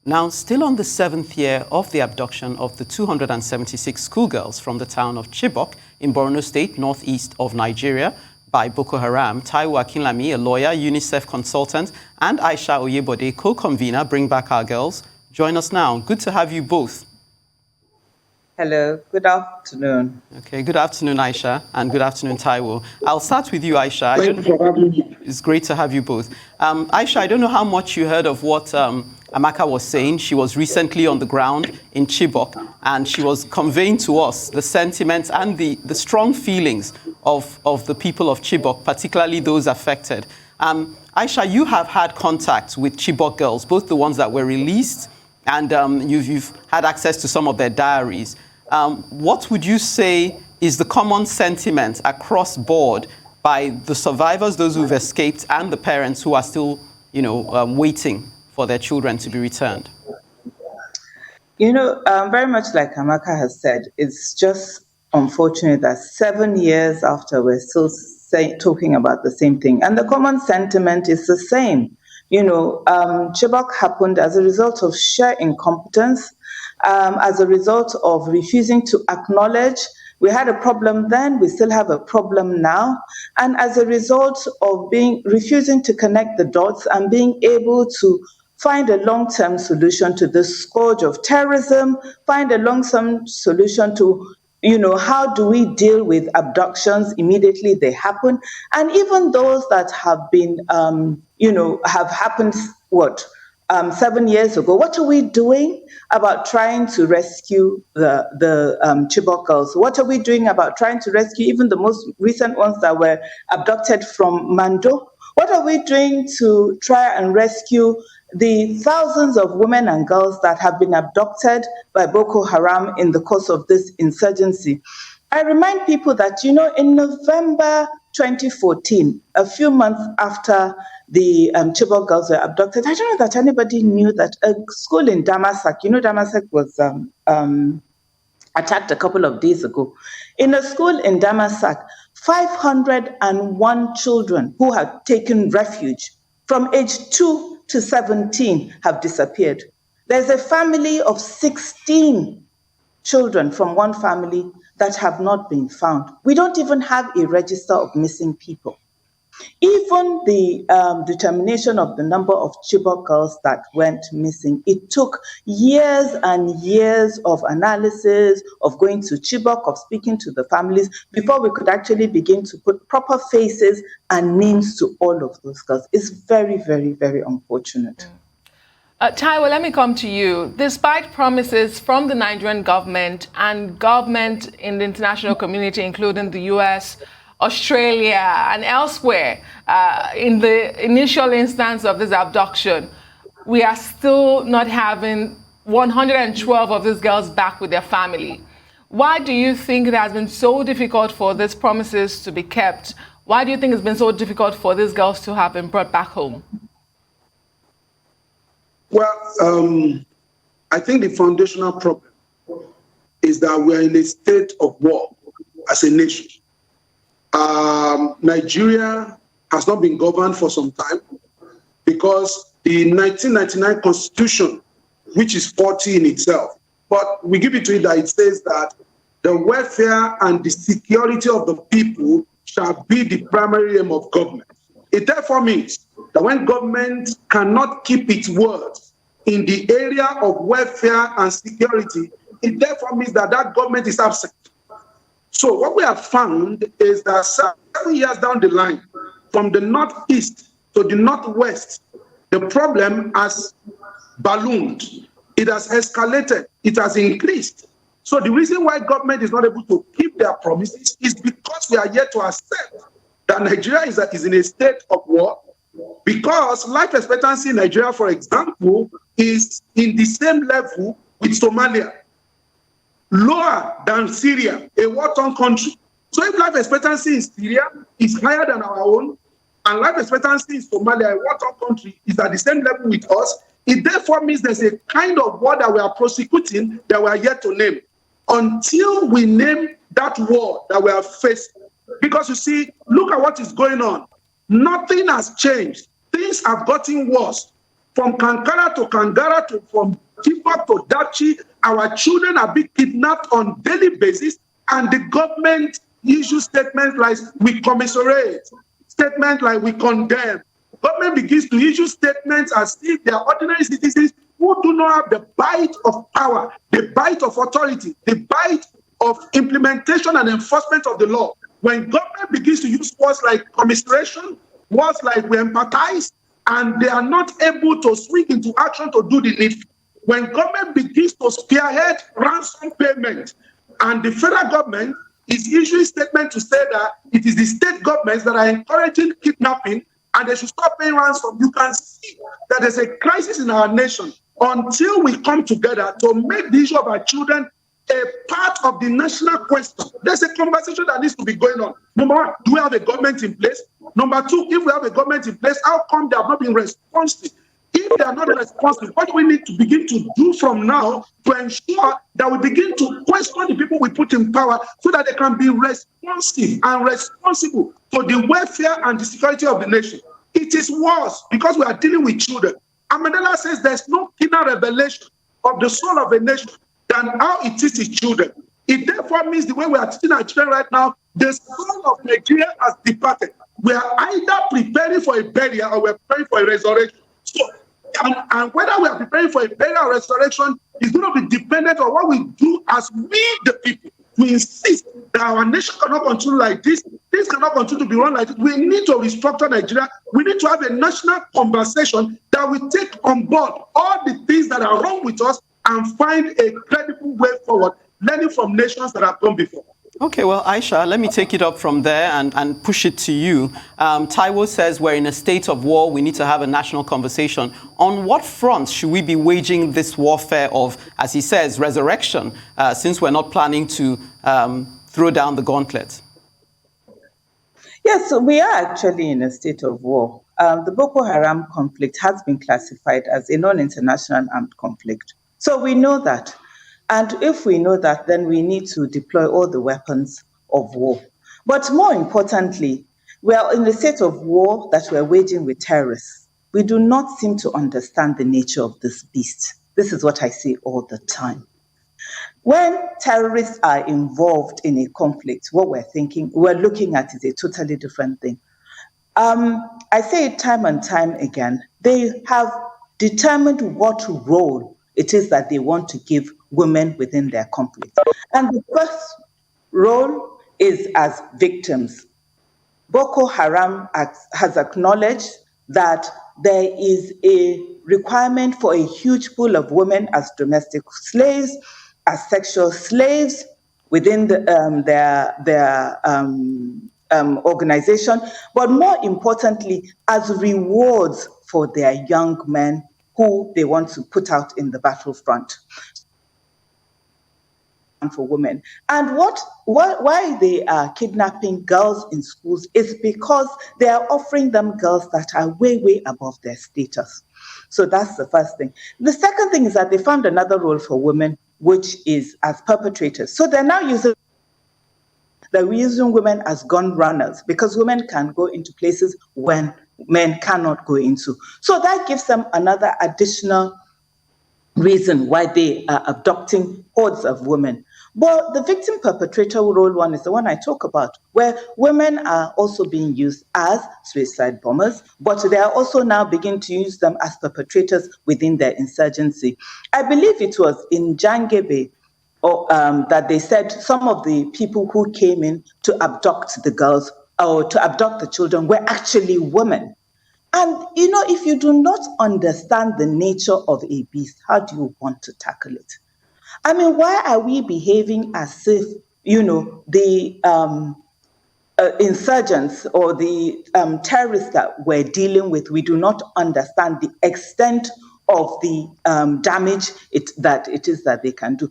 Now, still on the 7th year of the abduction of the 276 schoolgirls from the town of Chibok in Borno State, northeast of Nigeria, by Boko Haram, Taiwo Akinlami, a lawyer, Unicef consultant, and Aisha Oyebode, co-convener, Bring Back Our Girls, join us now. Good to have you both. Hello, good afternoon. Okay, good afternoon, Aisha, and good afternoon, Taiwo. I'll start with you, Aisha. Thank you for having me. It's great to have you both. Aisha, I don't know how much you heard of what Amaka was saying. She was recently on the ground in Chibok, and she was conveying to us the sentiments and the strong feelings of the people of Chibok, particularly those affected. Aisha, you have had contact with Chibok girls, both the ones that were released, and you've had access to some of their diaries. What would you say is the common sentiment across board by the survivors, those who've escaped, and the parents who are still, waiting for their children to be returned? Very much like Amaka has said, it's just unfortunate that 7 years after we're still talking about the same thing. And the common sentiment is the same. Chibok happened as a result of sheer incompetence, as a result of refusing to acknowledge. We had a problem then, we still have a problem now, and as a result of refusing to connect the dots and being able to find a long-term solution to the scourge of terrorism, find a long-term solution to how do we deal with abductions immediately they happen, and even those that have been, have happened, 7 years ago. What are we doing about trying to rescue the Chibok girls? What are we doing about trying to rescue even the most recent ones that were abducted from Mando? What are we doing to try and rescue the thousands of women and girls that have been abducted by Boko Haram in the course of this insurgency? I remind people that, in November 2014, a few months after the Chibok girls were abducted, I don't know that anybody knew that a school in Damasak, Damasak was attacked a couple of days ago. In a school in Damasak, 501 children who had taken refuge from age 2 to 17 have disappeared. There's a family of 16 children from one family that have not been found. We don't even have a register of missing people. Even the determination of the number of Chibok girls that went missing, it took years and years of analysis, of going to Chibok, of speaking to the families, before we could actually begin to put proper faces and names to all of those girls. It's very, very, very unfortunate. Taiwo, let me come to you. Despite promises from the Nigerian government and government in the international community, including the US, Australia, and elsewhere, in the initial instance of this abduction, we are still not having 112 of these girls back with their family. Why do you think it has been so difficult for these promises to be kept? Why do you think it's been so difficult for these girls to have been brought back home? Well, I think the foundational problem is that we are in a state of war as a nation. Nigeria has not been governed for some time because the 1999 Constitution, which is faulty in itself, but we give it to it that it says that the welfare and the security of the people shall be the primary aim of government. It therefore means that when government cannot keep its word in the area of welfare and security, it therefore means that that government is absent. So what we have found is that 7 years down the line, from the northeast to the northwest, the problem has ballooned. It has escalated. It has increased. So the reason why government is not able to keep their promises is because we are yet to accept that Nigeria is in a state of war, because life expectancy in Nigeria, for example, is in the same level with Somalia, lower than Syria, a war-torn country. So if life expectancy in Syria is higher than our own, and life expectancy in Somalia, a war-torn country, is at the same level with us, it therefore means there's a kind of war that we are prosecuting that we are yet to name. Until we name that war that we are facing. Because you see, look at what is going on. Nothing has changed. Things have gotten worse from Kankara to Kangara, from Chibok to Dachi. Our children are being kidnapped on daily basis, and the government issues statements like we commiserate, statements like we condemn. Government begins to issue statements as if they are ordinary citizens who do not have the bite of power, the bite of authority, the bite of implementation and enforcement of the law. When government begins to use words like commiseration, words like we empathize, and they are not able to swing into action to do the needful. When government begins to spearhead ransom payment, and the federal government is issuing statement to say that it is the state governments that are encouraging kidnapping and they should stop paying ransom, you can see that there's a crisis in our nation until we come together to make the issue of our children a part of the national question. There's a conversation that needs to be going on. Number one, do we have a government in place? Number two, if we have a government in place, how come they have not been responsive? If they are not responsive, what do we need to begin to do from now to ensure that we begin to question the people we put in power so that they can be responsive and responsible for the welfare and the security of the nation? It is worse because we are dealing with children. And Mandela says there's no keener revelation of the soul of a nation than how it is its children. It therefore means the way we are teaching our children right now, the soul of Nigeria has departed. We are either preparing for a burial or we're preparing for a resurrection. So, and whether we are preparing for a burial or resurrection is going to be dependent on what we do as we, the people, to insist that our nation cannot continue like this. This cannot continue to be run like this. We need to restructure Nigeria. We need to have a national conversation that will take on board all the things that are wrong with us and find a credible way forward, learning from nations that have gone before. Okay, well, Aisha, let me take it up from there and push it to you. Taiwo says we're in a state of war. We need to have a national conversation. On what fronts should we be waging this warfare of, as he says, resurrection, since we're not planning to throw down the gauntlet? Yes, so we are actually in a state of war. The Boko Haram conflict has been classified as a non-international armed conflict. So we know that. And if we know that, then we need to deploy all the weapons of war. But more importantly, we are in a state of war that we're waging with terrorists. We do not seem to understand the nature of this beast. This is what I say all the time. When terrorists are involved in a conflict, what we're looking at is a totally different thing. I say it time and time again, they have determined what role it is that they want to give women within their conflict. And the first role is as victims. Boko Haram has acknowledged that there is a requirement for a huge pool of women as domestic slaves, as sexual slaves within their organization, but more importantly, as rewards for their young men who they want to put out in the battlefront for women. And why they are kidnapping girls in schools is because they are offering them girls that are way, way above their status. So that's the first thing. The second thing is that they found another role for women, which is as perpetrators. So they're now using women as gun runners because women can go into places when men cannot go into. So that gives them another additional reason why they are abducting hordes of women. But the victim perpetrator role one is the one I talk about, where women are also being used as suicide bombers, but they are also now beginning to use them as perpetrators within their insurgency. I believe it was in Jangebe that they said some of the people who came in to abduct the girls or to abduct the children were actually women. And, if you do not understand the nature of a beast, how do you want to tackle it? I mean, why are we behaving as if, the insurgents or the terrorists that we're dealing with, we do not understand the extent of the damage that it is that they can do.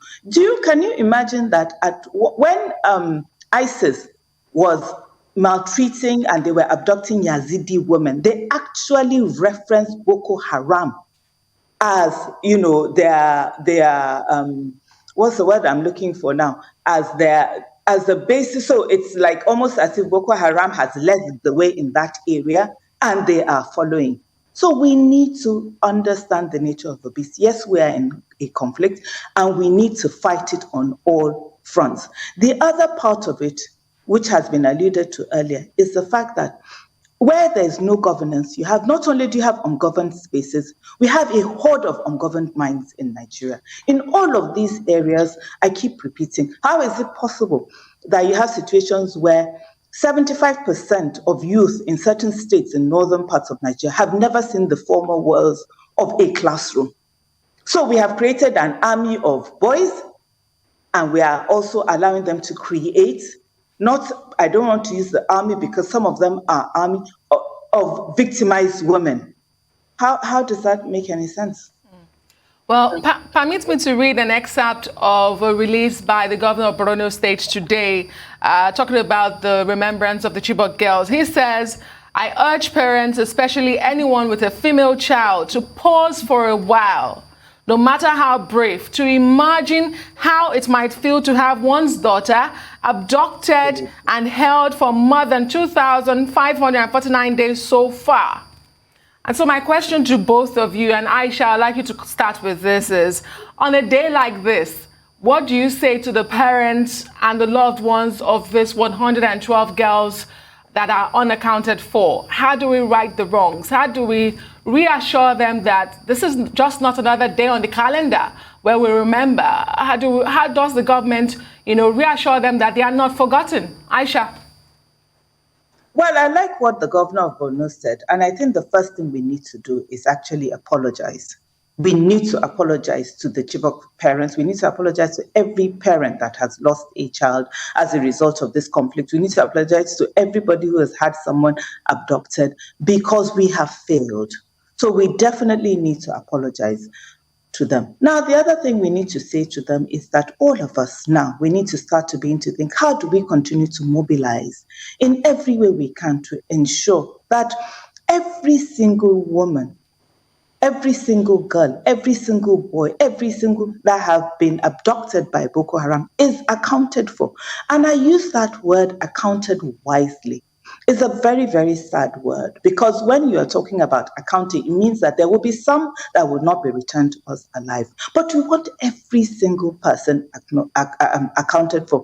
Can you imagine that when ISIS was maltreating and they were abducting Yazidi women, they actually referenced Boko Haram as, their what's the word I'm looking for now? As the basis. So it's like almost as if Boko Haram has led the way in that area and they are following. So we need to understand the nature of the beast. Yes, we are in a conflict and we need to fight it on all fronts. The other part of it, which has been alluded to earlier, is the fact that where there is no governance, you have not only do you have ungoverned spaces, we have a horde of ungoverned minds in Nigeria. In all of these areas, I keep repeating, how is it possible that you have situations where 75% of youth in certain states in northern parts of Nigeria have never seen the former walls of a classroom? So we have created an army of boys, and we are also allowing them to create, I don't want to use the army because some of them are army of victimized women. How does that make any sense? Well, permit me to read an excerpt of a release by the governor of Borno State today, talking about the remembrance of the Chibok girls. He says, I urge parents, especially anyone with a female child, to pause for a while, no matter how brief, to imagine how it might feel to have one's daughter abducted and held for more than 2,549 days so far. And so my question to both of you, and Aisha, I'd like you to start with this, is on a day like this, what do you say to the parents and the loved ones of this 112 girls that are unaccounted for? How do we right the wrongs? How do we reassure them that this is just not another day on the calendar where we remember? How does the government, reassure them that they are not forgotten? Aisha. Well, I like what the governor of Borno said, and I think the first thing we need to do is actually apologize. We need to apologize to the Chibok parents. We need to apologize to every parent that has lost a child as a result of this conflict. We need to apologize to everybody who has had someone abducted because we have failed. So we definitely need to apologize to them. Now, the other thing we need to say to them is that all of us now, we need to start to begin to think, how do we continue to mobilize in every way we can to ensure that every single woman, every single girl, every single boy, every single that have been abducted by Boko Haram is accounted for. And I use that word accounted wisely. It's a very, very sad word because when you are talking about accounting, it means that there will be some that will not be returned to us alive. But we want every single person accounted for.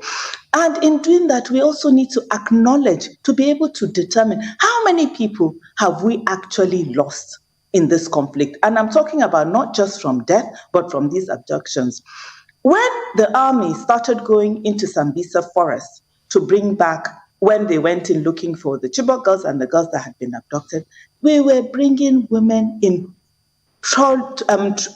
And in doing that, we also need to acknowledge, to be able to determine how many people have we actually lost in this conflict. And I'm talking about not just from death, but from these abductions. When the army started going into Sambisa forest to bring back, when they went in looking for the Chibok girls and the girls that had been abducted, we were bringing women in truckloads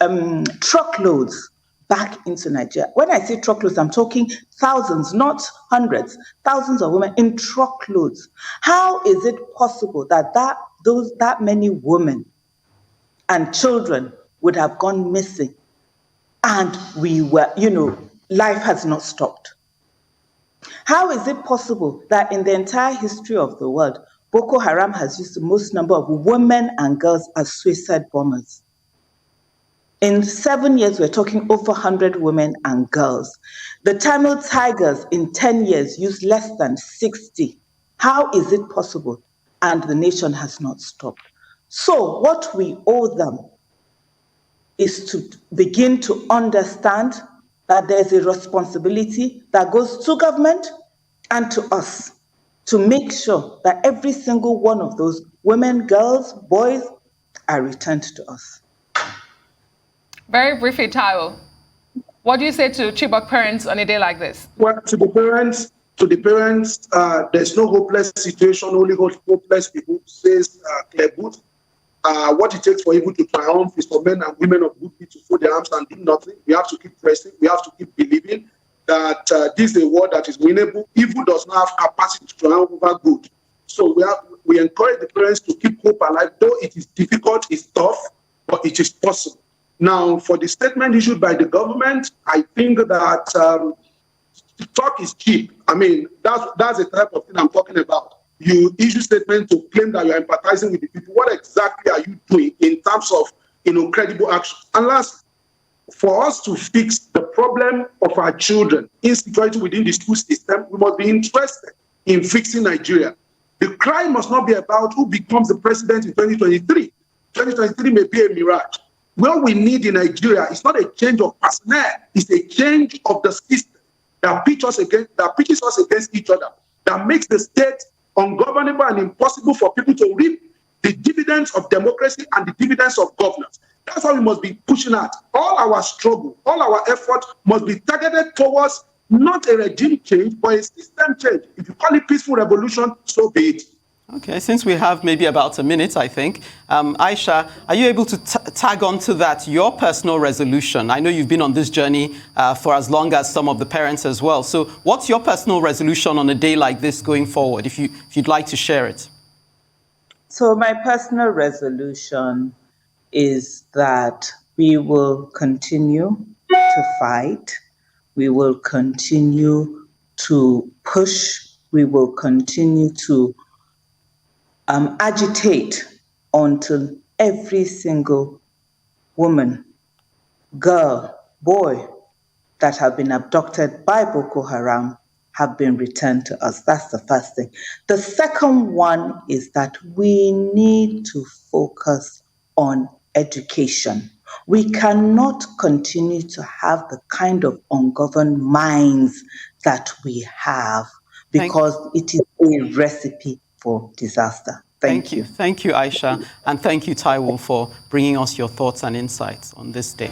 back into Nigeria. When I say truckloads, I'm talking thousands, not hundreds, thousands of women in truckloads. How is it possible that that many women and children would have gone missing and we were, life has not stopped? How is it possible that in the entire history of the world, Boko Haram has used the most number of women and girls as suicide bombers? In 7 years, we're talking over 100 women and girls. The Tamil Tigers in 10 years used less than 60. How is it possible? And the nation has not stopped. So what we owe them is to begin to understand that there's a responsibility that goes to government and to us to make sure that every single one of those women, girls, boys are returned to us. Very briefly, Taiwo, what do you say to Chibok parents on a day like this? Well, to the parents, there's no hopeless situation, only hopeless people, says Claire Booth. What it takes for evil to triumph is for men and women of good deeds to fold their arms and do nothing. We have to keep pressing. We have to keep believing that this is a war that is winnable. Evil does not have capacity to triumph over good. So we encourage the parents to keep hope alive. Though it is difficult, it's tough, but it is possible. Now, for the statement issued by the government, I think that talk is cheap. I mean, that's the type of thing I'm talking about. You issue statement to claim that you're empathizing with the people. What exactly are you doing in terms of, credible action? And last, for us to fix the problem of our children, insecurity within the school system, we must be interested in fixing Nigeria. The cry must not be about who becomes the president in 2023. 2023 may be a mirage. What we need in Nigeria is not a change of personnel, it's a change of the system that pitches us against each other, that makes the state ungovernable and impossible for people to reap the dividends of democracy and the dividends of governance. That's how we must be pushing at. All our struggle, all our effort must be targeted towards not a regime change, but a system change. If you call it peaceful revolution, so be it. Okay, since we have maybe about a minute, I think, Aisha, are you able to tag on to that, your personal resolution? I know you've been on this journey for as long as some of the parents as well. So what's your personal resolution on a day like this going forward, if you'd like to share it? So my personal resolution is that we will continue to fight, we will continue to push, we will continue to agitate until every single woman, girl, boy that have been abducted by Boko Haram have been returned to us. That's the first thing. The second one is that we need to focus on education. We cannot continue to have the kind of ungoverned minds that we have, because it is a recipe for disaster. Thank you. Thank you, Aisha. And thank you, Taiwo, for bringing us your thoughts and insights on this day.